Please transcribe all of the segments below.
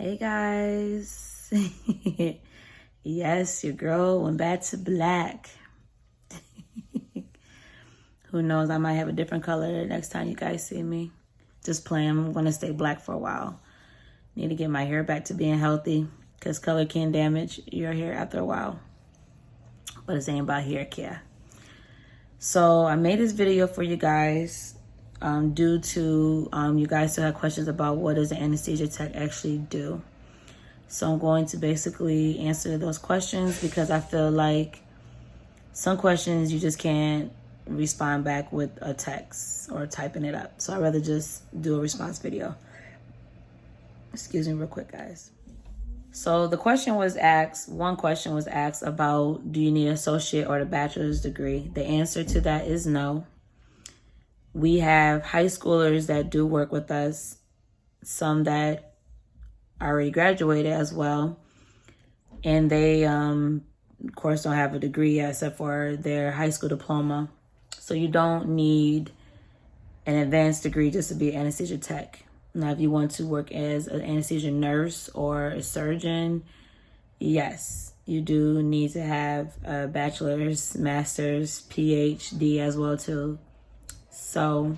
Hey guys. Yes, your girl went back to black. Who knows, I might have a different color next time you guys see me. Just playing, I'm gonna stay black for a while. Need to get my hair back to being healthy because color can damage your hair after a while. But it's ain't about hair care. So I made this video for you guys due to you guys still have questions about what does the Anesthesia Tech actually do. So I'm going to basically answer those questions because I feel like some questions you just can't respond back with a text or typing it up. So I'd rather just do a response video. Excuse me real quick, guys. So the question was asked, one question was asked about, do you need an associate or a bachelor's degree? The answer to that is no. We have high schoolers that do work with us, some that already graduated as well. And they, of course, don't have a degree yet except for their high school diploma. So you don't need an advanced degree just to be an anesthesia tech. Now, if you want to work as an anesthesia nurse or a surgeon, yes, you do need to have a bachelor's, master's, PhD as well too. So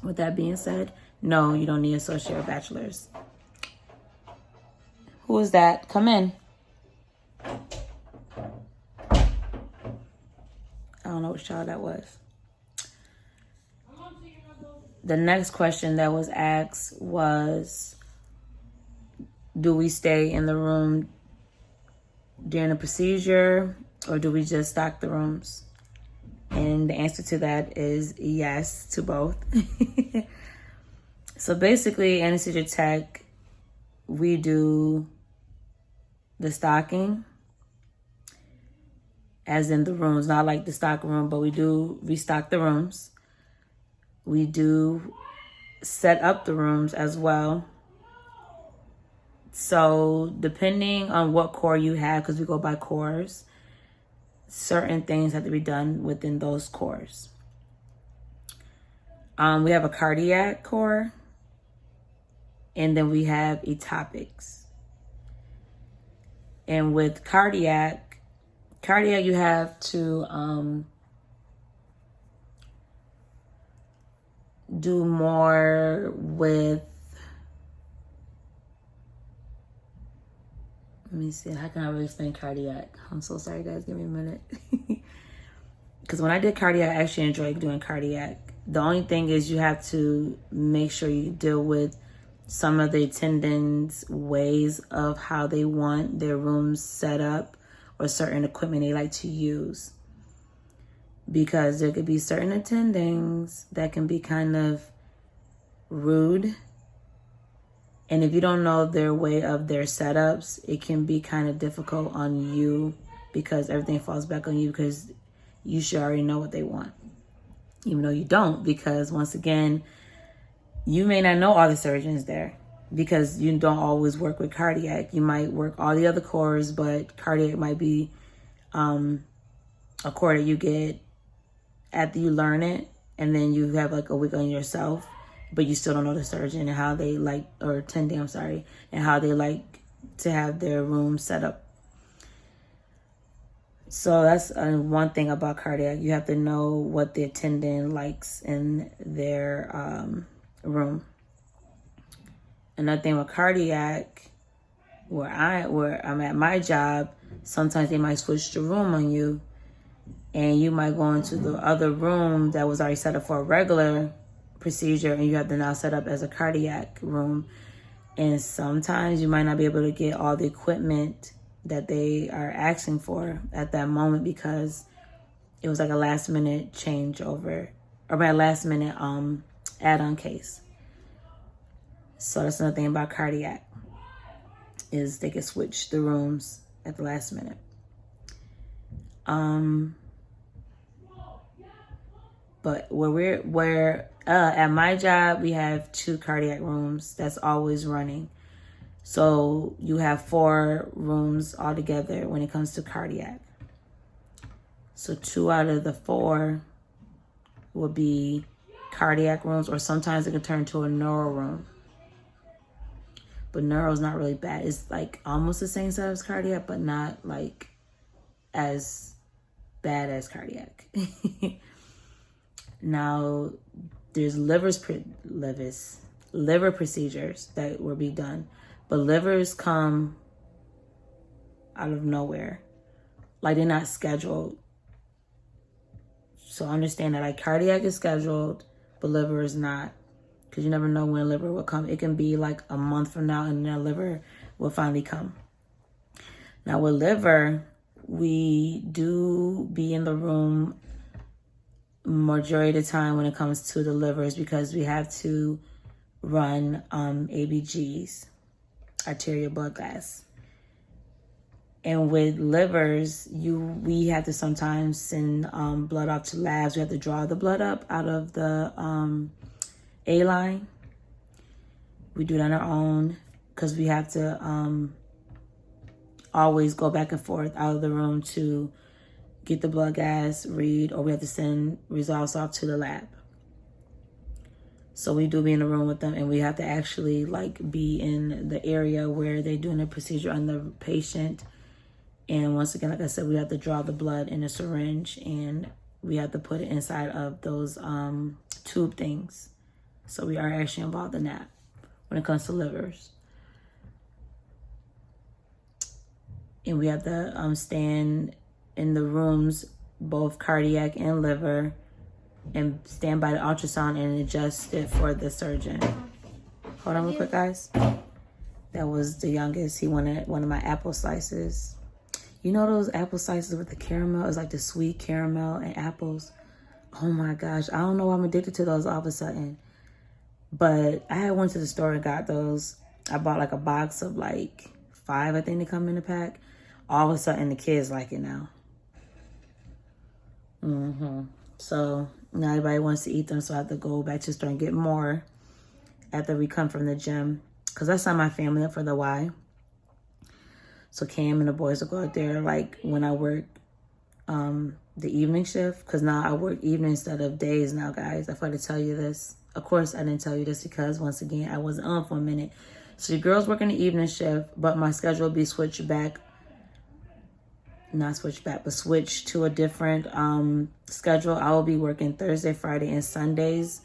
with that being said, no, you don't need associate or bachelor's. Who is that? Come in. I don't know which child that was. The next question that was asked was, do we stay in the room during the procedure or do we just stock the rooms? And the answer to that is yes to both. So basically, Anesthesia Tech, we do the stocking, as in the rooms, not like the stock room, but we do restock the rooms. We do set up the rooms as well. So depending on what core you have, because we go by cores, certain things have to be done within those cores. We have a cardiac core, and then we have Etopics. And with cardiac you have to do more with, let me see, how can I really explain cardiac? I'm so sorry guys, give me a minute. Because when I did cardiac, I actually enjoyed doing cardiac. The only thing is you have to make sure you deal with some of the attendants' ways of how they want their rooms set up or certain equipment they like to use. Because there could be certain attendings that can be kind of rude. And if you don't know their way of their setups, it can be kind of difficult on you because everything falls back on you because you should already know what they want. Even though you don't, because once again, you may not know all the surgeons there because you don't always work with cardiac. You might work all the other cores, but cardiac might be a core that you get after you learn it, and then you have like a week on yourself, but you still don't know the surgeon and how they like, or attending, I'm sorry, and how they like to have their room set up. So that's one thing about cardiac. You have to know what the attendant likes in their room. Another thing with cardiac, where I'm at my job, sometimes they might switch the room on you, and you might go into the other room that was already set up for a regular procedure, and you have to now set up as a cardiac room. And sometimes you might not be able to get all the equipment that they are asking for at that moment because it was like a last minute changeover or a last minute add-on case. So that's another thing about cardiac, is they can switch the rooms at the last minute. But at my job, we have 2 cardiac rooms that's always running. So you have 4 rooms altogether when it comes to cardiac. So 2 out of the 4 will be cardiac rooms, or sometimes it can turn to a neuro room. But neuro's not really bad. It's like almost the same size as cardiac, but not like as bad as cardiac. Now, there's liver procedures that will be done, but livers come out of nowhere. Like, they're not scheduled. So understand that like cardiac is scheduled, but liver is not, because you never know when liver will come. It can be like a month from now and then liver will finally come. Now with liver, we do be in the room majority of the time when it comes to the livers, because we have to run ABGs, arterial blood gas. And with livers, we have to sometimes send blood off to labs. We have to draw the blood up out of the A line. We do it on our own because we have to always go back and forth out of the room to get the blood gas read, or we have to send results off to the lab. So we do be in the room with them, and we have to actually like be in the area where they're doing the procedure on the patient. And once again, like I said, we have to draw the blood in a syringe, and we have to put it inside of those tube things. So we are actually involved in that when it comes to livers. And we have to stand in the rooms, both cardiac and liver, and stand by the ultrasound and adjust it for the surgeon. Hold on real quick, guys. That was the youngest. He wanted one of my apple slices. You know those apple slices with the caramel? It's like the sweet caramel and apples. Oh my gosh. I don't know why I'm addicted to those all of a sudden. But I had went to the store and got those. I bought like a box of like 5, I think they come in a pack. All of a sudden the kids like it now. So now everybody wants to eat them, so I have to go back to the store and get more after we come from the gym. Because I signed my family up for the Y. So Cam and the boys will go out there like when I work the evening shift. Because now I work evening instead of days now, guys. I forgot to tell you this. Of course, I didn't tell you this because, once again, I wasn't on for a minute. So the girls work in the evening shift, but my schedule will be switched back. Not switched back, but switched to a different schedule. I will be working Thursday, Friday, and Sundays.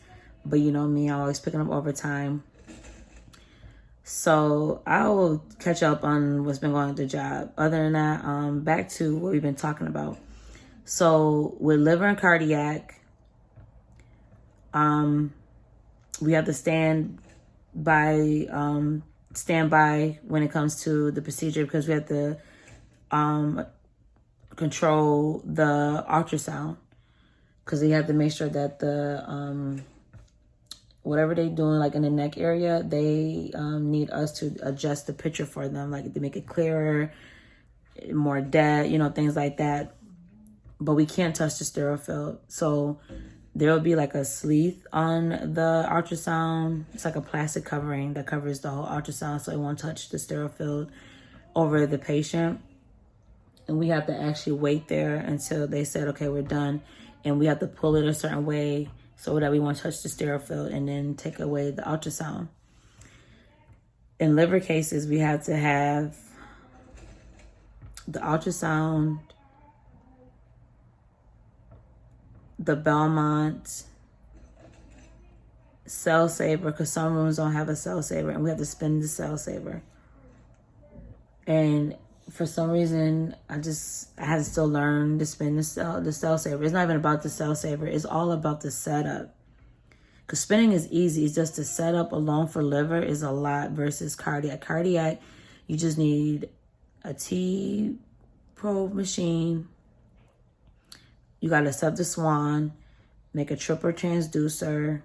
But you know me, I'm always picking up overtime. So I will catch up on what's been going on at the job. Other than that, back to what we've been talking about. So with liver and cardiac, we have to stand by when it comes to the procedure, because we have to control the ultrasound, because we have to make sure that the whatever they're doing, like in the neck area, they need us to adjust the picture for them, like to make it clearer, more dead, you know, things like that. But we can't touch the sterile field. So there will be like a sleeve on the ultrasound. It's like a plastic covering that covers the whole ultrasound, so it won't touch the sterile field over the patient. And we have to actually wait there until they said, okay, we're done. And we have to pull it a certain way so that we won't touch the sterile field, and then take away the ultrasound. In liver cases, we have to have the ultrasound, the Belmont, cell saver, because some rooms don't have a cell saver, and we have to spin the cell saver. And for some reason, I had to still learn to spin the cell saver. It's not even about the cell saver. It's all about the setup. Because spinning is easy. It's just the setup alone for liver is a lot versus cardiac. Cardiac, you just need a T-probe machine. You got to set the swan, make a triple transducer,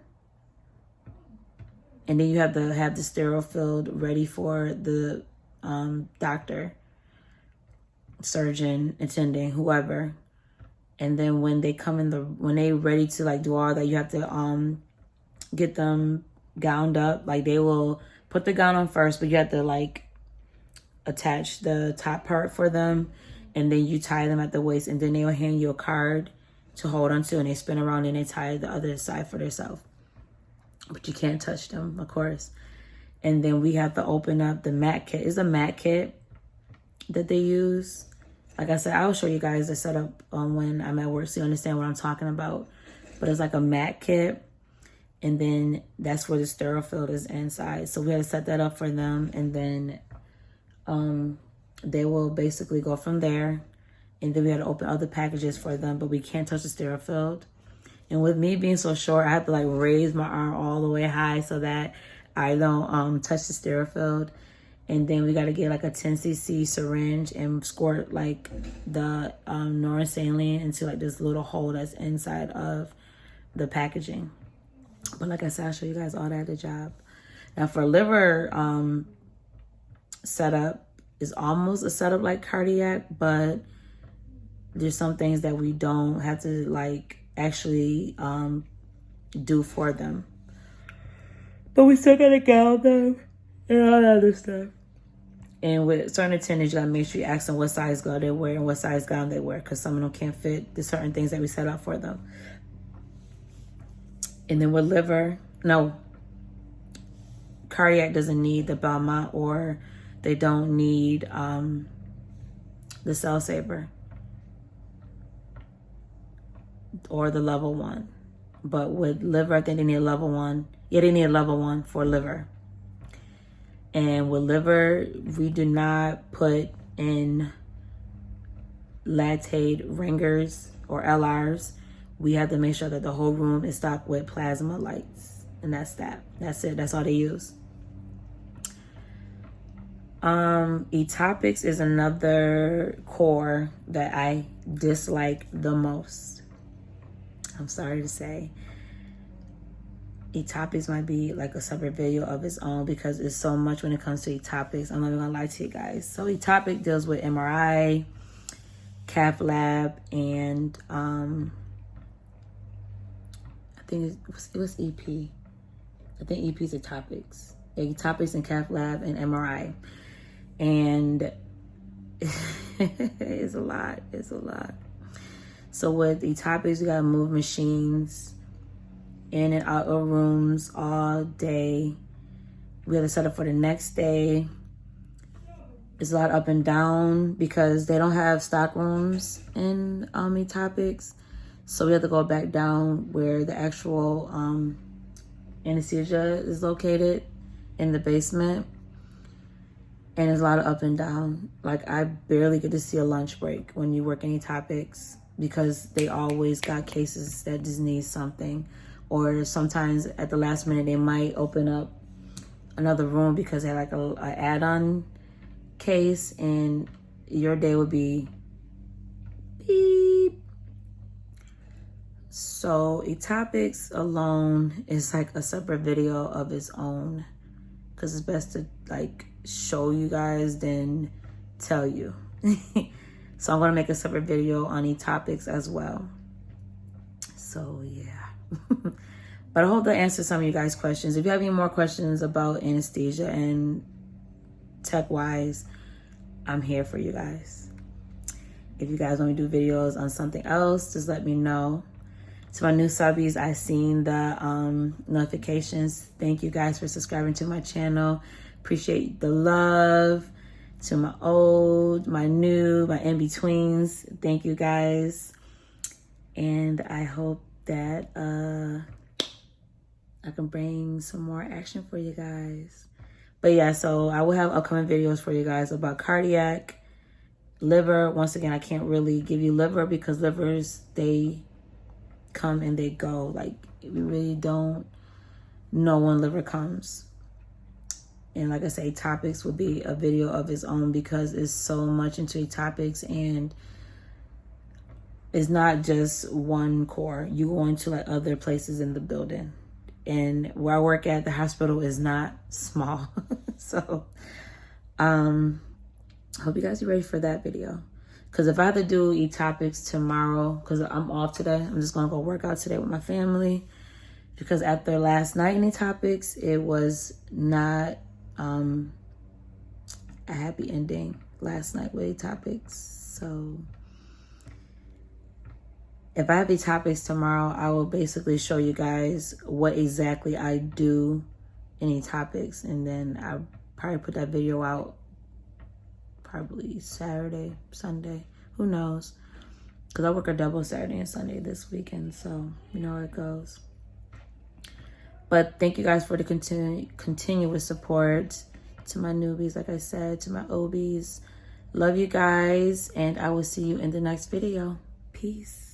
and then you have to have the sterile field ready for the doctor, surgeon, attending, whoever. And then when they come when they ready to like do all that, you have to get them gowned up. Like they will put the gown on first, but you have to like attach the top part for them, and then you tie them at the waist, and then they will hand you a card to hold on to, and they spin around and they tie the other side for themselves. But you can't touch them, of course. And then we have to open up the mat kit. It's a mat kit that they use. Like I said, I will show you guys the setup when I'm at work so you understand what I'm talking about. But it's like a mat kit. And then that's where the sterile field is inside. So we had to set that up for them. And then they will basically go from there. And then we had to open other packages for them. But we can't touch the sterile field. And with me being so short, I have to like raise my arm all the way high so that I don't touch the sterile field. And then we got to get like a 10cc syringe and squirt like the noradrenaline into like this little hole that's inside of the packaging. But like I said, I'll show you guys all that at the job. Now for liver setup, is almost a setup like cardiac, but there's some things that we don't have to like actually do for them. But we still gotta gown them and all that other stuff. And with certain attendants, you gotta make sure you ask them what size glove they wear and what size gown they wear, because some of them can't fit the certain things that we set up for them. And then with liver, no, cardiac doesn't need the Belmont, or they don't need the Cell Saver or the level 1. But with liver, I think they need a level 1. Yeah, they need a level 1 for liver. And with liver, we do not put in lactate ringers or LRs. We have to make sure that the whole room is stocked with plasma lights. And that's that. That's it. That's all they use. Etopics is another core that I dislike the most. I'm sorry to say. Etopics might be like a separate video of its own because it's so much when it comes to Etopics. I'm not even gonna lie to you guys. So Etopic deals with MRI, cath lab, and I think it was EP. I think EP is Etopics. Yeah, Etopics and cath lab and MRI. And it's a lot. It's a lot. So with Etopics, we gotta move machines in and out of rooms all day. We have to set up for the next day. It's a lot up and down because they don't have stock rooms in Etopics. So we have to go back down where the actual anesthesia is located in the basement. And there's a lot of up and down. Like I barely get to see a lunch break when you work in Etopics because they always got cases that just need something. Or sometimes at the last minute, they might open up another room because they have like a add-on case, and your day would be beep. So Etopics alone is like a separate video of its own because it's best to like show you guys than tell you. So I'm going to make a separate video on Etopics as well. So yeah. But I hope that answers some of you guys' questions. If you have any more questions about anesthesia and tech-wise, I'm here for you guys. If you guys want me to do videos on something else, just let me know. To my new subbies, I've seen the notifications. Thank you guys for subscribing to my channel. Appreciate the love. To my old, my new, my in-betweens, thank you guys. And I hope that I can bring some more action for you guys. But yeah, so I will have upcoming videos for you guys about cardiac, liver. Once again, I can't really give you liver because livers, they come and they go. Like, we really don't know when liver comes. And like I say, Etopics will be a video of its own because it's so much into Etopics, and it's not just one core. You go into like other places in the building. And where I work at, the hospital is not small. So I hope you guys are ready for that video. Because if I have to do Etopics tomorrow, because I'm off today, I'm just going to go work out today with my family. Because after last night in Etopics, it was not a happy ending last night with Etopics. So if I have Etopics tomorrow, I will basically show you guys what exactly I do any topics, and then I'll probably put that video out probably Saturday, Sunday, who knows, because I work a double Saturday and Sunday this weekend, so you know how it goes. But thank you guys for the continuous support. To my newbies, like I said, to my OBs, love you guys, and I will see you in the next video. Peace.